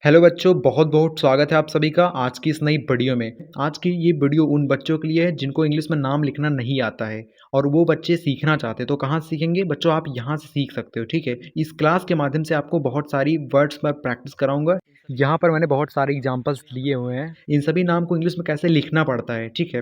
Hello बच्चों, बहुत बहुत स्वागत है आप सभी का आज की इस नई वीडियो में। आज की ये वीडियो उन बच्चों के लिए है जिनको इंग्लिश में नाम लिखना नहीं आता है और वो बच्चे सीखना चाहते हैं। तो कहाँ से सीखेंगे बच्चों? आप यहाँ से सीख सकते हो, ठीक है। इस क्लास के माध्यम से आपको बहुत सारी वर्ड्स पर प्रैक्टिस कराऊंगा। यहाँ पर मैंने बहुत सारे एग्जांपल्स लिए हुए हैं, इन सभी नाम को इंग्लिश में कैसे लिखना पड़ता है, ठीक है।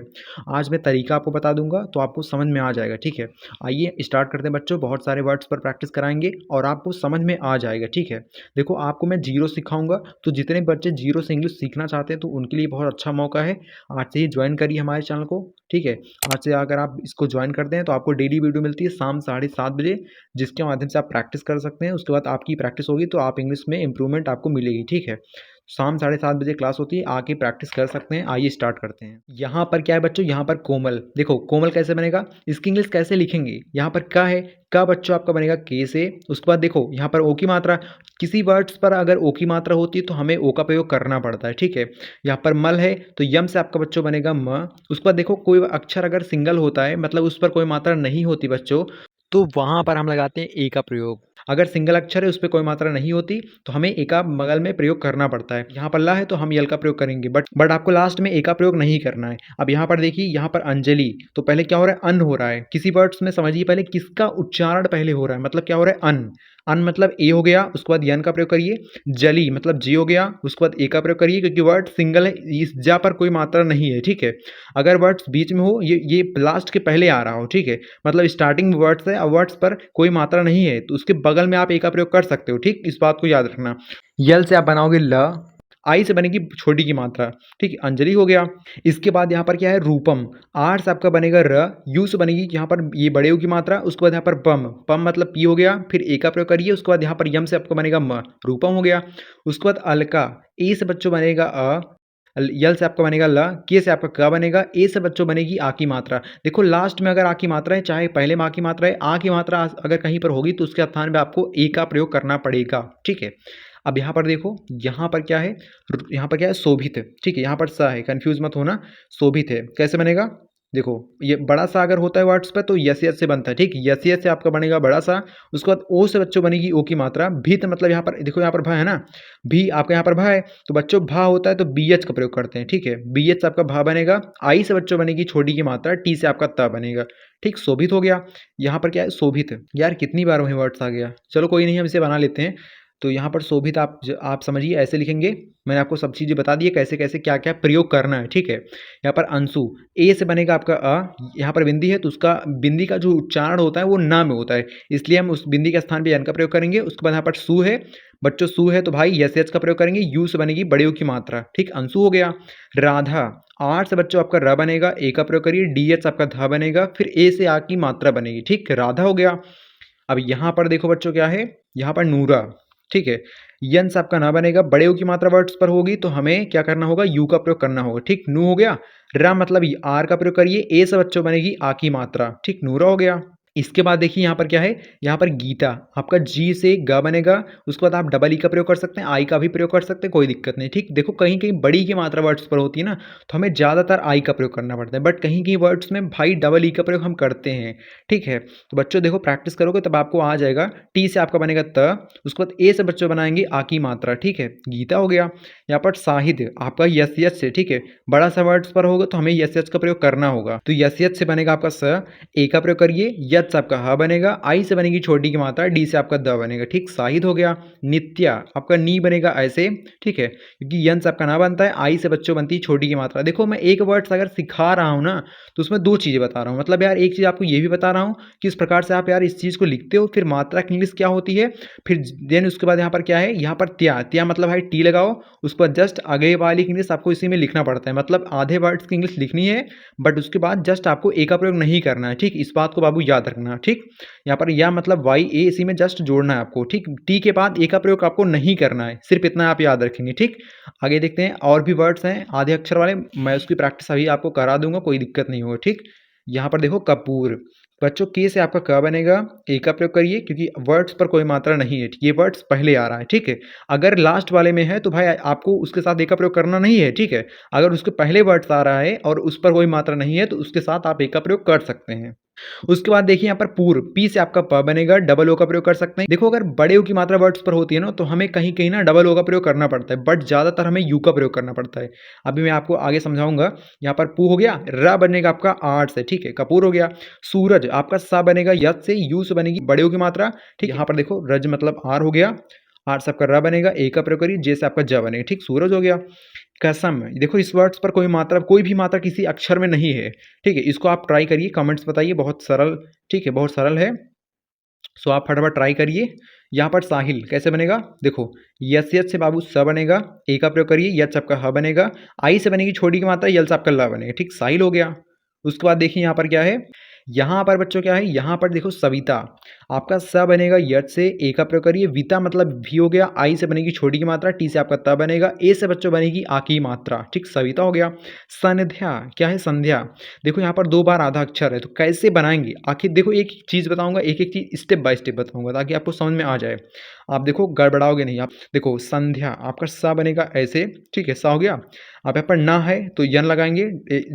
आज मैं तरीका आपको बता दूंगा तो आपको समझ में आ जाएगा, ठीक है। आइए स्टार्ट करते हैं बच्चों। बहुत सारे वर्ड्स पर प्रैक्टिस कराएंगे और आपको समझ में आ जाएगा, ठीक है। देखो, आपको मैं जीरो सिखाऊंगा, तो जितने बच्चे जीरो से इंग्लिश सीखना चाहते हैं तो उनके लिए बहुत अच्छा मौका है। आज से ही ज्वाइन करिए हमारे चैनल को, ठीक है। आज से अगर आप इसको ज्वाइन करते हैं तो आपको डेली वीडियो मिलती है शाम 7:30 बजे, जिसके माध्यम से आप प्रैक्टिस कर सकते हैं। उसके बाद आपकी प्रैक्टिस होगी तो आप इंग्लिश में इंप्रूवमेंट आपको मिलेगी, ठीक है। शाम 7:30 बजे क्लास होती है, आके प्रैक्टिस कर सकते हैं। आइए स्टार्ट करते हैं। यहाँ पर क्या है बच्चों? यहाँ पर कोमल। देखो कोमल कैसे बनेगा, इसकी इंग्लिश कैसे लिखेंगे? यहाँ पर का है, का बच्चों आपका बनेगा के से। उसके बाद देखो यहाँ पर ओ की मात्रा, किसी वर्ड्स पर अगर ओ की मात्रा होती है तो हमें ओ का प्रयोग करना पड़ता है, ठीक है। यहाँ पर मल है तो यम से आपका बच्चों बनेगा म। उसके बाद देखो कोई अक्षर अगर सिंगल होता है, मतलब उस पर कोई मात्रा नहीं होती बच्चों, तो वहाँ पर हम लगाते हैं ए का प्रयोग। अगर सिंगल अक्षर है, उस पे कोई मात्रा नहीं होती तो हमें ए का बगल में प्रयोग करना पड़ता है। यहाँ पर ला है तो हम यल का प्रयोग करेंगे, बट आपको लास्ट में ए का प्रयोग नहीं करना है। अब यहाँ पर देखिए, यहाँ पर अंजलि, तो पहले क्या हो रहा है? अन हो रहा है। किसी वर्ड्स में समझिए पहले किसका उच्चारण पहले हो रहा है, मतलब क्या हो रहा है? अन। अन मतलब ए हो गया, उसके बाद यन का प्रयोग करिए। जली मतलब जी हो गया, उसके बाद ए का प्रयोग करिए, क्योंकि वर्ड सिंगल है, इस जा पर कोई मात्रा नहीं है, ठीक है। अगर वर्ड्स बीच में हो, ये लास्ट के पहले आ रहा हो, ठीक है, मतलब स्टार्टिंग वर्ड्स है और वर्ड्स पर कोई मात्रा नहीं है, तो उसके बगल में आप ए का प्रयोग कर सकते हो, ठीक। इस बात को याद रखना। यल से आप बनाओगे ल, आई से बनेगी छोटी की मात्रा, ठीक है, अंजलि हो गया। इसके बाद यहाँ पर क्या है? रूपम। आर से आपका बनेगा र, यू से बनेगी यहाँ पर ये बड़े यू की मात्रा। उसके बाद यहाँ पर पम, पम मतलब पी हो गया, फिर ए का प्रयोग करिए। उसके बाद यहाँ पर यम से आपका बनेगा म, रूपम हो गया। उसके बाद अलका, ए से बच्चों बनेगा अ, यल से आपका बनेगा ल, के से आपका क बनेगा, ए से बच्चों बनेगी आ की मात्रा। देखो लास्ट में अगर आ की मात्रा है, चाहे पहले में आ की मात्रा है, आ की मात्रा अगर कहीं पर होगी तो उसके स्थान पे आपको ए का प्रयोग करना पड़ेगा, ठीक है। अब यहाँ पर देखो, यहाँ पर क्या है? यहाँ पर क्या है? शोभित, ठीक है। यहाँ पर सा है, कंफ्यूज मत होना। शोभित है कैसे बनेगा? देखो, ये बड़ा सा अगर होता है वर्ड्स पर तो यस यस से बनता है, ठीक। यस यस से आपका बनेगा बड़ा सा। उसके बाद ओ से बच्चों बनेगी ओ की मात्रा। भीत मतलब यहाँ पर देखो, यहाँ पर भा है ना, भी आपका यहाँ पर भा है, तो बच्चों भा होता है तो बी एच का प्रयोग करते हैं, ठीक है। बी एच से आपका भा बनेगा। आई से बच्चों बनेगी छोटी की मात्रा, टी से आपका त बनेगा, ठीक। शोभित हो गया। यहाँ पर क्या है? शोभित। यार कितनी बार वही वर्ड्स आ गया, चलो कोई नहीं, हम इसे बना लेते हैं। तो यहाँ पर शोभित आप समझिए ऐसे लिखेंगे। मैंने आपको सब चीज़ें बता दी है कैसे कैसे क्या क्या प्रयोग करना है, ठीक है। यहाँ पर अंशु, ए से बनेगा आपका अ, यहाँ पर बिंदी है तो उसका बिंदी का जो उच्चारण होता है वो ना में होता है, इसलिए हम उस बिंदी के स्थान पे यन का प्रयोग करेंगे। उसके बाद यहाँ पर सु है बच्चों, सु है तो भाई यस यच का प्रयोग करेंगे। यू से बनेगी बड़े यू की मात्रा, ठीक। अंशु हो गया। राधा, आर से बच्चों आपका र बनेगा, ए का प्रयोग करिए। डी एच आपका धा बनेगा, फिर ए से आ की मात्रा बनेगी, ठीक। राधा हो गया। अब यहाँ पर देखो बच्चों क्या है? यहाँ पर नूरा, ठीक है। यंस आपका ना बनेगा, बड़े यू की मात्रा वर्ड्स पर होगी तो हमें क्या करना होगा? यू का प्रयोग करना होगा, ठीक। नू हो गया। रा मतलब आर का प्रयोग करिए। ए से बच्चों बनेगी आ की मात्रा, ठीक। नूरा हो गया। इसके बाद देखिए यहाँ पर क्या है? यहाँ पर गीता, आपका जी से ग बनेगा। उसके बाद आप डबल ई का प्रयोग कर सकते हैं, आई का भी प्रयोग कर सकते हैं, कोई दिक्कत नहीं, ठीक। देखो कहीं कहीं बड़ी की मात्रा वर्ड्स पर होती है ना, तो हमें ज़्यादातर आई का प्रयोग करना पड़ता है, बट कहीं कहीं वर्ड्स में भाई डबल ई का प्रयोग हम करते हैं, ठीक है। तो बच्चों देखो प्रैक्टिस करोगे तब आपको आ जाएगा। टी से आपका बनेगा त, उसके बाद ए से बच्चों बनाएंगे आ की मात्रा, ठीक है। गीता हो गया। यहाँ पर साहित्य आपका यस यस से, ठीक है। बड़ा सा वर्ड्स पर होगा तो हमें यस यस का प्रयोग करना होगा, तो यस यस से बनेगा आपका स, ए का प्रयोग करिए। यस आपका ह बनेगा, आई से बनेगी छोटी की मात्रा, डी से आपका द बनेगा, ठीक। साहिद हो गया। नित्या आपका नी बनेगा ऐसे, ठीक है, क्योंकि यंस आपका ना बनता है, आई से बच्चों बनती है छोटी की मात्रा। देखो मैं एक वर्ड्स अगर सिखा रहा हूँ ना तो उसमें दो चीज़ें बता रहा हूँ, मतलब यार एक चीज़ आपको ये भी बता रहा हूँ कि इस प्रकार से आप यार इस चीज़ को लिखते हो। फिर मात्रा की इंग्लिश क्या होती है, फिर देन उसके बाद यहाँ पर क्या है? यहाँ पर त्या, त्या मतलब भाई टी लगाओ, उस पर जस्ट आगे वाली की इंग्लिश आपको इसी में लिखना पड़ता है, मतलब आधे वर्ड्स की इंग्लिश लिखनी है, बट उसके बाद जस्ट आपको ए का प्रयोग नहीं करना है, ठीक। इस बात को बाबू याद रखना, ठीक। यहाँ पर या मतलब वाई ए इसी में जस्ट जोड़ना है आपको, ठीक। टी के बाद ए का प्रयोग आपको नहीं करना है, सिर्फ इतना आप याद रखेंगे, ठीक। आगे देखते हैं, और भी वर्ड्स हैं आधे अक्षर वाले, मैं उसकी प्रैक्टिस अभी आपको करा दूंगा, कोई दिक्कत नहीं होगा, ठीक। यहाँ पर देखो कपूर, बच्चों के से आपका क बनेगा, ए का प्रयोग करिए क्योंकि वर्ड्स पर कोई मात्रा नहीं है, ये वर्ड्स पहले आ रहा है, ठीक है। अगर लास्ट वाले में है तो भाई आपको उसके साथ ए का प्रयोग करना नहीं है, ठीक है। अगर उसके पहले वर्ड्स आ रहा है और उस पर कोई मात्रा नहीं है तो उसके साथ आप ए का प्रयोग कर सकते हैं। उसके बाद देखिए यहाँ पर पूर्व, पी से आपका प बनेगा, डबल ओ का प्रयोग कर सकते हैं। देखो अगर बड़े ओ की मात्रा वर्ड्स पर होती है ना, तो हमें कहीं-कहीं ना डबल ओ का प्रयोग करना पड़ता है, बट ज़्यादातर हमें यू का प्रयोग करना पड़ता है। अभी मैं आपको आगे समझाऊँगा। यहाँ पर पू हो गया, र बनेगा आपका आर्ट से, ठीक है? कपूर हो गया, सूरज आपका सा बनेगा यत से, यू से बनेगी बड़े ओ की मात्रा, ठीक है? यहाँ पर देखो रज मतलब आर हो गया, आर से आपका र बनेगा, ए का प्रयोग करिए, जे से आपका ज बनेगा, ठीक? सूरज हो गया। कसम, देखो इस वर्ड्स पर कोई भी मात्रा किसी अक्षर में नहीं है, ठीक है? इसको आप ट्राई करिए, कमेंट्स बताइए, बहुत सरल, ठीक है? बहुत सरल है। सो आप फटाफट ट्राई करिए। यहाँ पर साहिल कैसे बनेगा? देखो यस यस से बाबू स बनेगा, ए का प्रयोग करिए, यच आपका ह बनेगा, आई से बनेगी छोटी की मात्रा, यल से आपका ल बनेगा, ठीक? साहिल हो गया। उसके बाद देखिए यहाँ पर क्या है? यहाँ पर बच्चों क्या है? यहाँ पर देखो सविता, आपका स बनेगा यट से, ए का प्रयोग करिए, विता मतलब भी हो गया, आई से बनेगी छोटी की मात्रा, टी से आपका त बनेगा, ए से बच्चों बनेगी आ की मात्रा, ठीक? सविता हो गया। संध्या, क्या है संध्या? देखो यहाँ पर 2 बार आधा अक्षर है, तो कैसे बनाएँगे? आखिर देखो एक चीज़ बताऊँगा, एक-एक चीज़ स्टेप बाय स्टेप बताऊँगा ताकि आपको समझ में आ जाए। आप देखो गड़बड़ाओगे नहीं आप। देखो संध्या आपका सा बनेगा ऐसे, ठीक है? सा हो गया। अब यहाँ पर ना है तो यन लगाएँगे,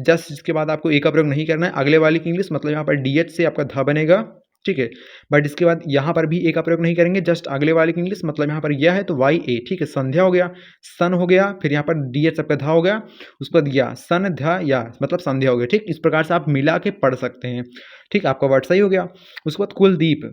जस्ट इसके बाद आपको ए का प्रयोग नहीं करना है। अगले वाले की इंग्लिश मतलब यहाँ पर डीएच से आपका ध बनेगा, ठीक है? बट इसके बाद यहाँ पर भी ए का प्रयोग नहीं करेंगे, जस्ट अगले वाले की इंग्लिश मतलब यहाँ पर यह है तो वाई ए, ठीक है? संध्या हो गया, सन हो गया, फिर यहाँ पर डीएच आपका धा हो गया, उसके बाद या, सन ध या मतलब संध्या हो गया, ठीक? इस प्रकार से आप मिला के पढ़ सकते हैं, ठीक? आपका वर्ड सही हो गया। उसके बाद कुलदीप,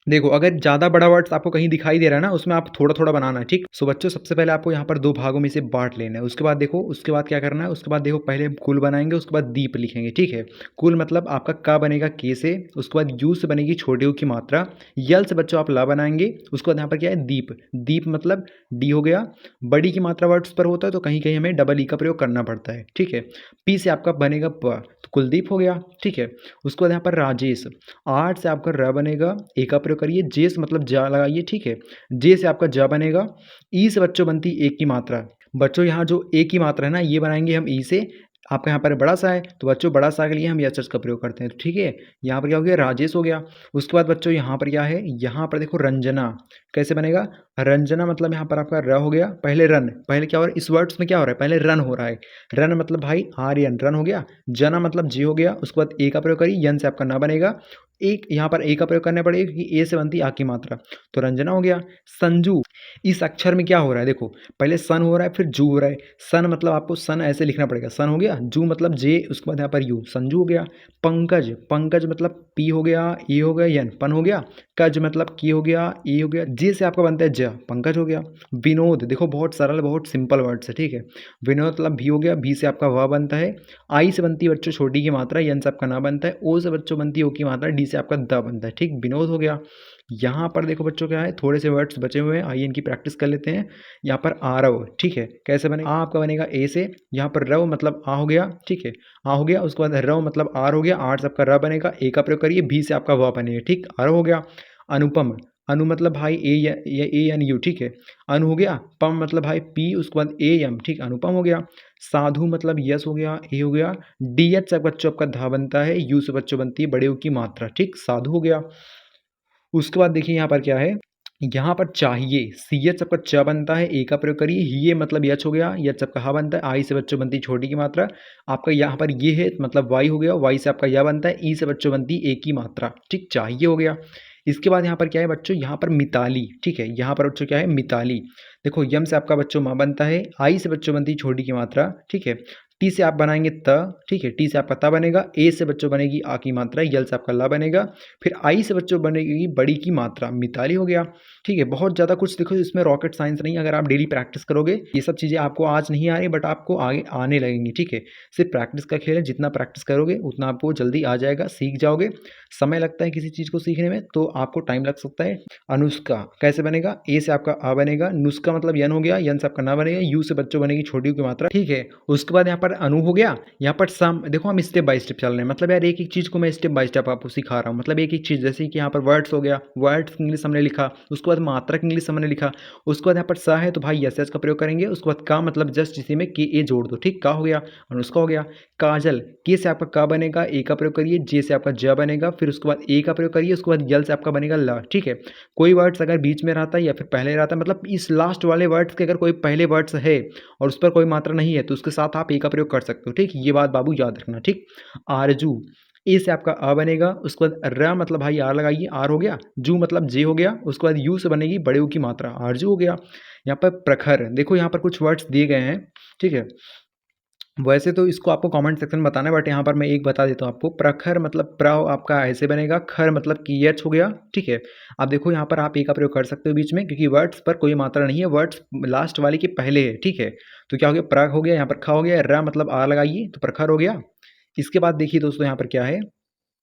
देखो अगर ज़्यादा बड़ा वर्ड्स आपको कहीं दिखाई दे रहा है ना, उसमें आप थोड़ा-थोड़ा बनाना है, ठीक? सो बच्चों सबसे पहले आपको यहाँ पर 2 भागों में से बाँट लेना है। उसके बाद देखो, उसके बाद क्या करना है, उसके बाद देखो पहले कुल बनाएँगे, उसके बाद दीप लिखेंगे, ठीक है? कुल मतलब आपका क बनेगा के से, उसके बाद यू से बनेगी छोटे ऊ की मात्रा, यल से बच्चों आप ला बनाएँगे, उसके बाद यहाँ पर क्या है दीप, दीप मतलब डी हो गया, बड़ी की मात्रा वर्ड्स पर होता है तो कहीं-कहीं हमें डबल ई का प्रयोग करना पड़ता है, ठीक है? पी से आपका बनेगा प, तो कुलदीप हो गया, ठीक है? उसके बाद यहाँ पर राजेश, आठ से आपका र बनेगा, ए का प्रयोग करिए, जे से मतलब जा लगाइए, ठीक है? जे से आपका जा बनेगा, ई से बच्चों बनती एक की मात्रा। बच्चों यहाँ जो ए की मात्रा है ना, ये बनाएँगे हम ई से, आपका यहाँ पर बड़ा सा है, तो बच्चों बड़ा सा के लिए हम एच एच का प्रयोग करते हैं, तो ठीक है? यहाँ पर क्या हो गया राजेश हो गया। उसके बाद बच्चों यहाँ पर क्या है, यहाँ पर देखो रंजना, कैसे बनेगा? रंजना मतलब यहाँ पर आपका र हो गया, पहले रन, पहले क्या हो रहा है इस वर्ड्स में क्या हो रहा है? पहले रन हो रहा है। रन मतलब भाई आर्यन, रन हो गया। जना मतलब जी हो गया, उसके बाद ए का प्रयोग करिए, यन से आपका ना बनेगा। एक यहाँ पर ए का प्रयोग करना पड़ेगा क्योंकि ए से बनती है आ की मात्रा, तो रंजना हो गया। संजू, इस अक्षर में क्या हो रहा है देखो, पहले सन हो रहा है फिर जू हो रहा है। सन मतलब आपको सन ऐसे लिखना पड़ेगा, सन हो गया, जू मतलब जे, उसके बाद यहाँ पर यू, संजू हो गया। पंकज, पंकज मतलब पी हो गया, ए हो गया, यन, पन हो गया। कज मतलब की हो गया, ए हो गया, जे से आपका बनता है ज, पंकज हो गया। विनोद, देखो बहुत सरल बहुत सिंपल वर्ड्स है, ठीक है? विनोद मतलब भी हो गया, भी से आपका व बनता है। आई से बनती है बच्चों छोटी की मात्रा, यन से आपका ना बनता है। ओ से बच्चों बनती है ओ की मात्रा, डी से आपका द बनता है, ठीक? विनोद हो गया। यहाँ पर देखो बच्चों क्या है, थोड़े से वर्ड्स बचे हुए हैं, आइए इनकी प्रैक्टिस कर लेते हैं। यहाँ पर आरव, ठीक है? कैसे बनेगा? आ आपका बनेगा ए से, यहाँ पर रव मतलब आ हो गया, ठीक है? आ हो गया, उसके बाद रव मतलब आर हो गया, आर से आपका र बनेगा, ए का प्रयोग करिए, भी से आपका व बनेगा, ठीक? आरव हो गया। अनुपम, अनु मतलब भाई ए एन यू, ठीक है? अनु हो गया, पम मतलब भाई पी, उसके बाद ए एम, ठीक? अनुपम हो गया। साधु मतलब यस हो गया, ए हो गया। डी एच से बच्चों आपका धा बनता है, यू से बच्चों बनती है बड़े यू की मात्रा, ठीक? साधु हो गया। उसके बाद देखिए यहाँ पर क्या है, यहाँ पर चाहिए, सी एच आपका च बनता है, ए का प्रयोग करिए, ये मतलब यच हो गया, यच आपका हा बनता है, आई से बच्चों बनती है छोटी की मात्रा, आपका यहाँ पर ये है मतलब वाई हो गया, वाई से आपका या बनता है, ई से बच्चों बनती है ए की मात्रा, ठीक? चाहिए हो गया। इसके बाद यहाँ पर क्या है बच्चों, यहाँ पर मिताली, ठीक है? यहाँ पर बच्चों क्या है मिताली, देखो यम से आपका बच्चों माँ बनता है, आई से बच्चों बनती है छोटी की मात्रा, ठीक है? टी से आप बनाएंगे त, ठीक है? टी से आपका ता बनेगा, ए से बच्चों बनेगी आ की मात्रा, यल से आपका ला बनेगा, फिर आई से बच्चों बनेगी बड़ी की मात्रा, मिताली हो गया, ठीक है? बहुत ज़्यादा कुछ देखो इसमें रॉकेट साइंस नहीं, अगर आप डेली प्रैक्टिस करोगे ये सब चीज़ें आपको आज नहीं आ रही बट आपको आगे आने लगेंगी, ठीक है? सिर्फ प्रैक्टिस का खेल है, जितना प्रैक्टिस करोगे उतना आपको जल्दी आ जाएगा, सीख जाओगे। समय लगता है किसी चीज़ को सीखने में तो आपको टाइम लग सकता है। अनुष्का कैसे बनेगा? ए से आपका आ बनेगा, नुस्खा मतलब यन हो गया, यन से आपका ना बनेगा, यू से बच्चों बनेगी छोटी की मात्रा, ठीक है? उसके बाद यहाँ पर अनु हो गया, यहाँ पर सम, देखो हम स्टेप बाय स्टेप चल रहे हैं, मतलब यार एक एक चीज़ को मैं स्टेप बाय स्टेप आपको सिखा रहा हूँ, मतलब एक एक चीज़, जैसे कि यहाँ पर वर्ड्स हो गया, वर्ड्स इंग्लिश हमने लिखा, उसके बाद मात्रक इंग्लिश हमने लिखा, उसके बाद यहाँ पर सा है तो भाई यस यस का प्रयोग करेंगे, उसके बाद का मतलब जस्ट इसी में के ए जोड़ दो, ठीक? का हो गया, अनुष्का हो गया। काजल, के से आपका का बनेगा, ए का प्रयोग करिए, जे से आपका ज बनेगा, फिर उसके बाद ए का प्रयोग करिए, उसके बाद यल से आपका बनेगा ला, ठीक है? कोई वर्ड्स अगर बीच में रहता है या फिर पहले रहता है, मतलब इस लास्ट वाले वर्ड्स के अगर कोई पहले वर्ड्स है और उस पर कोई मात्रा नहीं है तो उसके साथ आप ए का प्रयोग कर सकते हो, ठीक? ये बात बाबू याद रखना, ठीक? आरजू, ए से आपका अ बनेगा, उसके बाद र मतलब भाई आर लगाइए, आर हो गया, जू मतलब जे हो गया, उसके बाद यू से बनेगी बड़े ऊ की मात्रा, आरजू हो गया। यहाँ पर प्रखर, देखो यहाँ पर कुछ वर्ड्स दिए गए हैं, ठीक है? वैसे तो इसको आपको कमेंट सेक्शन में बताना है, बट यहाँ पर मैं एक बता देता हूँ आपको। प्रखर मतलब प्र आपका ऐसे बनेगा, खर मतलब कि एच हो गया, ठीक है? अब देखो यहाँ पर आप ए का प्रयोग कर सकते हो बीच में, क्योंकि वर्ड्स पर कोई मात्रा नहीं है, वर्ड्स लास्ट वाले के पहले है, ठीक है? तो क्या हो गया, प्र हो गया, यहाँ पर ख हो गया, र मतलब आ लगाइए तो प्रखर हो गया। इसके बाद देखिए दोस्तों यहाँ पर क्या है,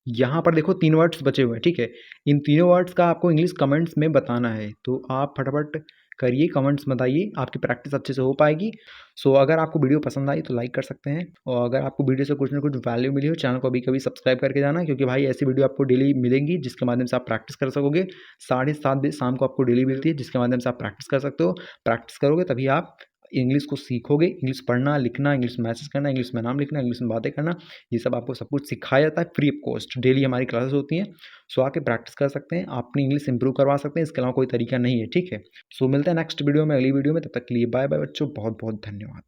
यहाँ पर देखो 3 वर्ड्स बचे हुए हैं, ठीक है? इन तीनों वर्ड्स का आपको इंग्लिश कमेंट्स में बताना है, तो आप फटाफट करिए, कमेंट्स बताइए, आपकी प्रैक्टिस अच्छे से हो पाएगी। सो अगर आपको वीडियो पसंद आई तो लाइक कर सकते हैं, और अगर आपको वीडियो से कुछ ना कुछ वैल्यू मिली हो, चैनल को अभी-कभी सब्सक्राइब करके जाना, क्योंकि भाई ऐसी वीडियो आपको डेली मिलेंगी, जिसके माध्यम से आप प्रैक्टिस कर सकोगे। 7:30 बजे शाम को आपको डेली मिलती है, जिसके माध्यम से आप प्रैक्टिस कर सकते हो। प्रैक्टिस करोगे तभी आप इंग्लिश को सीखोगे। इंग्लिश पढ़ना, लिखना, इंग्लिश में मैसेज करना, इंग्लिश में नाम लिखना, इंग्लिश में बातें करना, ये सब आपको सब कुछ सिखाया जाता है फ्री ऑफ कॉस्ट। डेली हमारी क्लासेस होती हैं, सो आके प्रैक्टिस कर सकते हैं, आप अपनी इंग्लिश इंप्रूव करवा सकते हैं, इसके अलावा कोई तरीका नहीं है, ठीक है? सो मिलते हैं नेक्स्ट वीडियो में, अगली वीडियो में, तब तक के लिए बाय बाय बच्चों, बहुत बहुत धन्यवाद।